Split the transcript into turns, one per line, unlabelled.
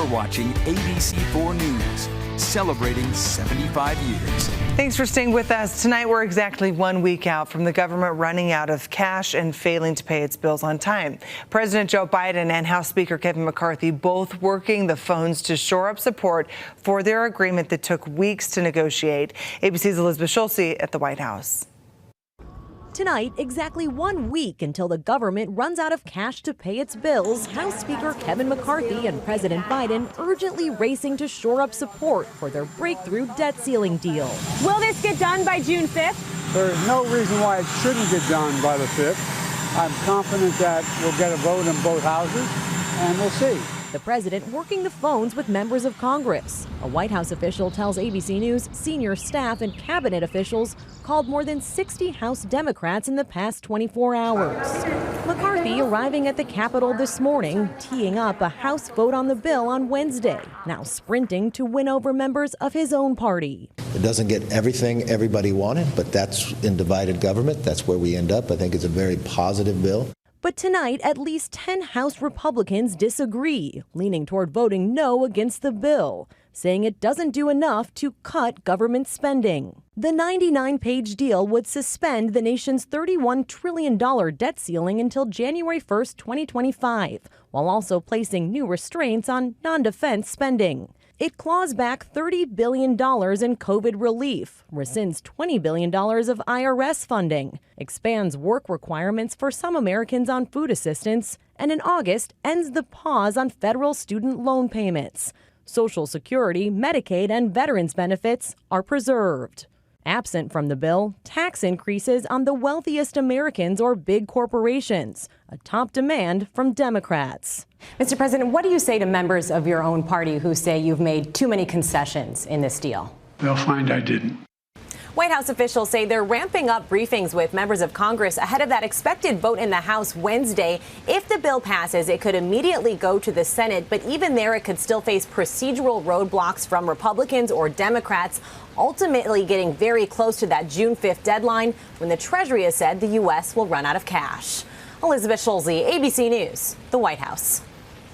You're watching ABC4 News, celebrating 75 years.
Thanks for staying with us. Tonight, we're exactly 1 week out from the government running out of cash and failing to pay its bills on time. President Joe Biden and House Speaker Kevin McCarthy both working the phones to shore up support for their agreement that took weeks to negotiate. ABC's Elizabeth Schulze at the White House.
Tonight, exactly 1 week until the government runs out of cash to pay its bills, House Speaker Kevin McCarthy and President Biden urgently racing to shore up support for their breakthrough debt ceiling deal.
Will this get done by June 5th?
There is no reason why it shouldn't get done by the 5th. I'm confident that we'll get a vote in both houses, and we'll see.
The president working the phones with members of Congress. A White House official tells ABC News senior staff and cabinet officials called more than 60 House Democrats in the past 24 hours. McCarthy arriving at the Capitol this morning, teeing up a House vote on the bill on Wednesday, now sprinting to win over members of his own party.
It doesn't get everything everybody wanted, but that's in divided government. That's where we end up. I think it's a very positive bill.
But tonight, at least 10 House Republicans disagree, leaning toward voting no against the bill, saying it doesn't do enough to cut government spending. The 99-page deal would suspend the nation's $31 trillion debt ceiling until January 1st, 2025, while also placing new restraints on non-defense spending. It claws back $30 billion in COVID relief, rescinds $20 billion of IRS funding, expands work requirements for some Americans on food assistance, and in August ends the pause on federal student loan payments. Social Security, Medicaid, and veterans benefits are preserved. Absent from the bill, tax increases on the wealthiest Americans or big corporations, a top demand from Democrats.
Mr. President, what do you say to members of your own party who say you've made too many concessions in this deal?
They'll find I didn't.
White House officials say they're ramping up briefings with members of Congress ahead of that expected vote in the House Wednesday. If the bill passes, it could immediately go to the Senate, but even there it could still face procedural roadblocks from Republicans or Democrats, ultimately getting very close to that June 5th deadline when the Treasury has said the U.S. will run out of cash. Elizabeth Schulze, ABC News, the White House.